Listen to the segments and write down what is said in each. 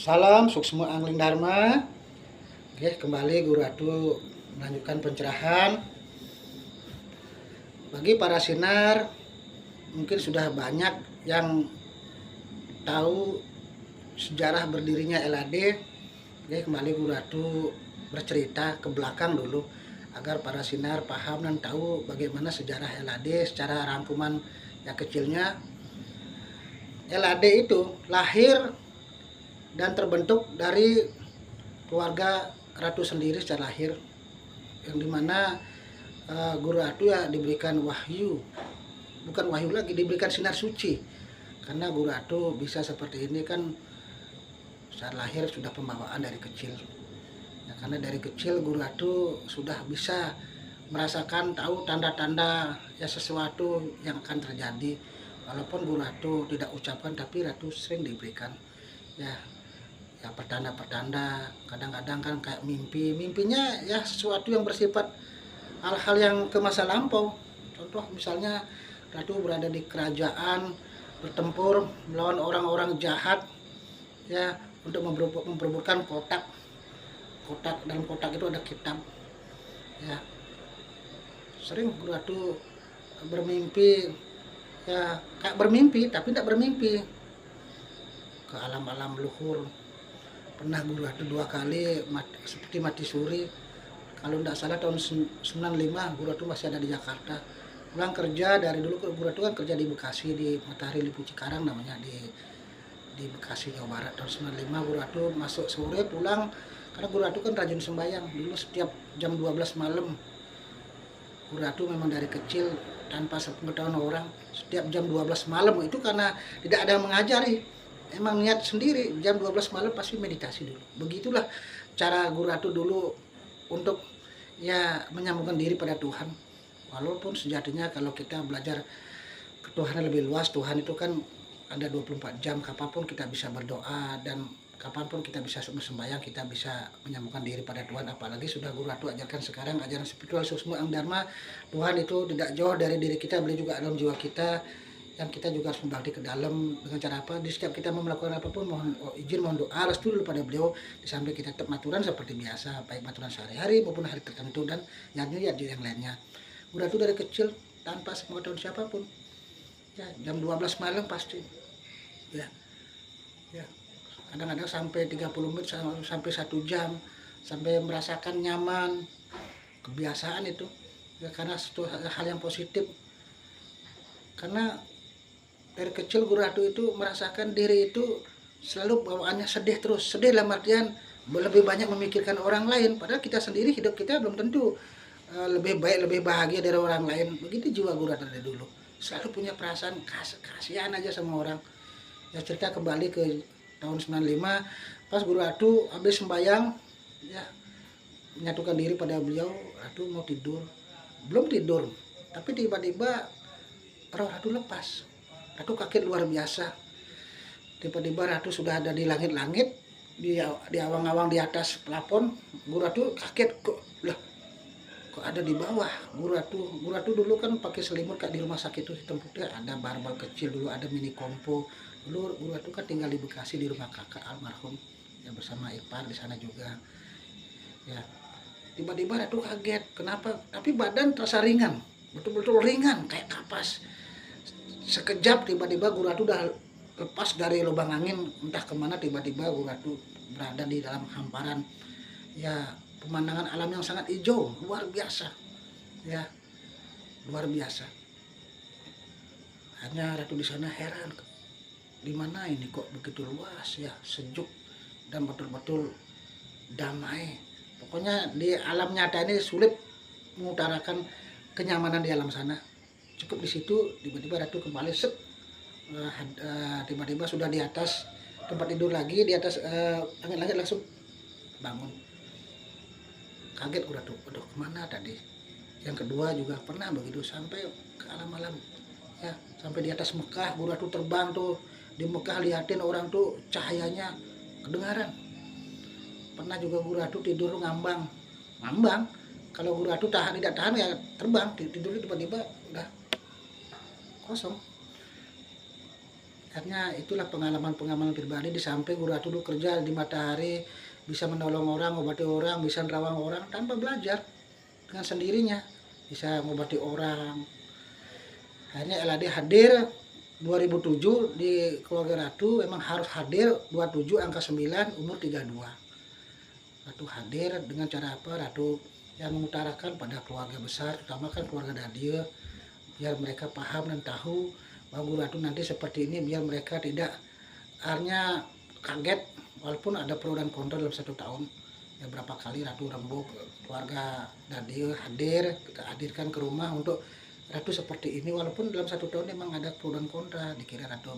Salam Suksma Angling Dharma. Oke, kembali Guru Atu melanjutkan pencerahan. Bagi para sinar, mungkin sudah banyak yang tahu sejarah berdirinya LAD. Oke, kembali Guru Atu bercerita ke belakang dulu agar para sinar paham dan tahu bagaimana sejarah LAD secara rangkuman yang kecilnya. LAD itu lahir dan terbentuk dari keluarga Ratu sendiri secara lahir, yang dimana Guru Atu ya diberikan wahyu, bukan wahyu lagi, diberikan sinar suci, karena Guru Atu bisa seperti ini kan secara lahir sudah pembawaan dari kecil ya, karena dari kecil Guru Atu sudah bisa merasakan tahu tanda-tanda ya sesuatu yang akan terjadi, walaupun Guru Atu tidak ucapkan tapi Ratu sering diberikan ya pertanda-pertanda. Kadang-kadang kan kayak mimpinya ya sesuatu yang bersifat hal-hal yang ke masa lampau. Contoh misalnya Ratu berada di kerajaan bertempur melawan orang-orang jahat ya, untuk memperebutkan kotak. Dalam kotak itu ada kitab ya. Sering Guru Ratu bermimpi ya, kayak bermimpi tapi tidak bermimpi ke alam-alam luhur. Pernah Guru Ratu 2 kali seperti mati suri. Kalau tidak salah tahun 95 Guru Ratu masih ada di Jakarta. Pulang kerja dari dulu, Guru Ratu kan kerja di Bekasi, di Matahari Lipu Cikarang namanya, di Bekasi Jawa Barat. Tahun 95 Guru Ratu masuk sore pulang, karena Guru Ratu kan rajin sembahyang. Dulu setiap jam 12 malam Guru Ratu memang dari kecil tanpa sepengetahuan orang, setiap jam 12 malam itu karena tidak ada yang mengajari, emang niat sendiri jam 12 malam pasti meditasi dulu. Begitulah cara Guru Ratu dulu untuk ya menyambungkan diri pada Tuhan. Walaupun sejatinya kalau kita belajar ke Tuhan lebih luas, Tuhan itu kan ada 24 jam, kapanpun kita bisa berdoa dan kapanpun kita bisa sembahyang, kita bisa menyambungkan diri pada Tuhan. Apalagi sudah Guru Ratu ajarkan sekarang ajaran spiritual Suksma Ang Dharma. Tuhan itu tidak jauh dari diri kita, beliau juga dalam jiwa kita, yang kita juga harus membakti ke dalam. Dengan cara apa? Di setiap kita mau melakukan apapun, mohon izin, mohon doa, restu dulu pada beliau. Di samping kita tetap maturan seperti biasa, baik maturan sehari-hari maupun hari tertentu dan yang lainnya. Guru Ratu dari kecil tanpa sepengetahuan siapapun ya, jam 12 malam pasti ya, kadang-kadang sampai 30 menit sampai 1 jam, sampai merasakan nyaman, kebiasaan itu ya, karena itu hal yang positif. Karena dari kecil Guru Ratu itu merasakan diri itu selalu bawaannya sedih terus. Sedih dalam artian lebih banyak memikirkan orang lain, padahal kita sendiri hidup kita belum tentu lebih baik, lebih bahagia dari orang lain. Begitu jiwa Guru Ratu dari dulu, selalu punya perasaan kasihan aja sama orang ya. Cerita kembali ke tahun 95 pas Guru Ratu habis sembahyang ya, menyatukan diri pada beliau. Ratu mau tidur, belum tidur tapi tiba-tiba roh Ratu lepas. Ratu kaget luar biasa. Tiba-tiba Ratu sudah ada di langit-langit, di awang-awang di atas plafon. Guru Ratu kaget, kok ada di bawah. Guru Ratu dulu kan pakai selimut, kayak di rumah sakit itu hitam putih, ada barbel kecil dulu, ada mini kompo. Dulu Guru Ratu kan tinggal di Bekasi di rumah kakak almarhum ya, bersama ipar di sana juga ya. Tiba-tiba Ratu kaget, kenapa? Tapi badan terasa ringan, betul-betul ringan kayak kapas. Sekejap tiba-tiba Guru Ratu udah lepas dari lubang angin, entah kemana. Tiba-tiba Guru Ratu berada di dalam hamparan ya, pemandangan alam yang sangat hijau, luar biasa ya, luar biasa. Hanya Ratu di sana heran, di mana ini kok begitu luas ya, sejuk dan betul-betul damai. Pokoknya di alam nyata ini sulit mengutarakan kenyamanan di alam sana. Cukup di situ. Tiba-tiba Ratu kembali tiba-tiba sudah di atas tempat tidur lagi, di atas langit-langit, langsung bangun. Kaget Guru Ratu, aduh kemana tadi. Yang kedua juga pernah begitu, sampai ke alam-alam ya, sampai di atas Mekah. Guru Ratu terbang tuh di Mekah, liatin orang tuh cahayanya kedengaran. Pernah juga Guru Ratu tidur ngambang. Kalau Guru Ratu tidak tahan ya terbang, tidur tiba-tiba udah kosong Akhirnya itulah pengalaman-pengalaman pribadi. Di samping Guru Ratu dulu kerja di Matahari, bisa menolong orang, ngobati orang, bisa nerawang orang tanpa belajar, dengan sendirinya bisa ngobati orang. Akhirnya LAD hadir 2007 di keluarga Ratu, memang harus hadir 27 angka 9 umur 32. Ratu hadir dengan cara apa? Ratu yang mengutarakan pada keluarga besar, terutama kan keluarga Dadio, biar mereka paham dan tahu bahwa Guru Ratu nanti seperti ini, biar mereka tidak akhirnya kaget, walaupun ada pro dan kontra dalam 1 tahun. Ya, berapa kali Ratu rembuk, keluarga Dadio hadir, kita hadirkan ke rumah untuk Ratu seperti ini, walaupun dalam 1 tahun memang ada pro dan kontra. Dikira Ratu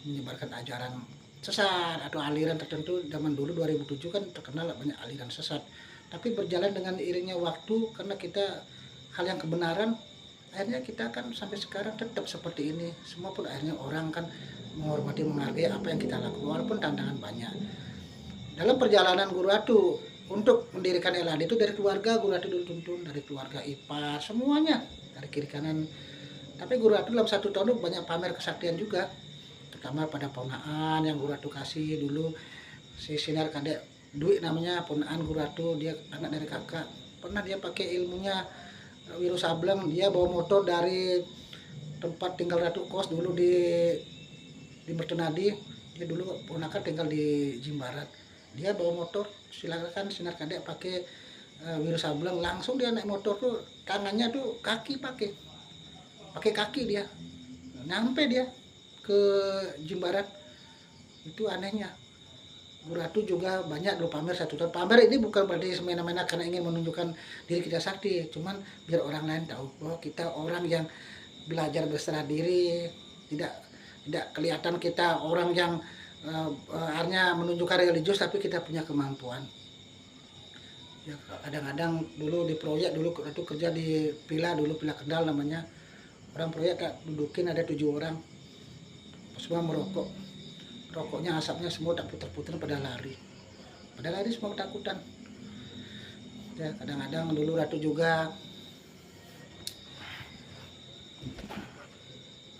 menyebarkan ajaran sesat atau aliran tertentu. Zaman dulu 2007 kan terkenal banyak aliran sesat, tapi berjalan dengan iringnya waktu, karena kita hal yang kebenaran, akhirnya kita kan sampai sekarang tetap seperti ini. Semua pun akhirnya orang kan menghormati, menghargai apa yang kita lakukan, walaupun tantangan banyak. Dalam perjalanan Guru Ratu untuk mendirikan LAD itu dari keluarga Guru Ratu dulu tuntun, dari keluarga ipar, semuanya dari kiri kanan. Tapi Guru Ratu dalam 1 tahun itu banyak pamer kesaktian juga, terutama pada ponaan yang Guru Ratu kasih dulu. Si Sinar Kadek Dwi namanya, ponaan Guru Ratu, dia anak dari kakak. Pernah dia pakai ilmunya Wiro Sableng, dia bawa motor dari tempat tinggal Ratu kos dulu di Mertenadi. Dia dulu ponakan tinggal di Jimbarat, dia bawa motor, silakan Sinar Kadek pakai Wiro Sableng, langsung dia naik motor tuh, tangannya tuh pakai kaki, dia nyampe dia ke Jimbarat. Itu anehnya. Guru Ratu juga banyak dulu pamer 1 tahun. Pamer ini bukan berarti semena-mena karena ingin menunjukkan diri kita sakti, cuman biar orang lain tahu bahwa kita orang yang belajar berserah diri, tidak kelihatan kita orang yang akhirnya menunjukkan religius, tapi kita punya kemampuan. Ya, kadang-kadang dulu di proyek, dulu Ratu kerja di Pila Kendal namanya. Orang proyek tak dudukin ada 7 orang, semua merokok. Rokoknya, asapnya semua tak puter-puter, pada lari semua ketakutan. Ya, kadang-kadang dulu Ratu juga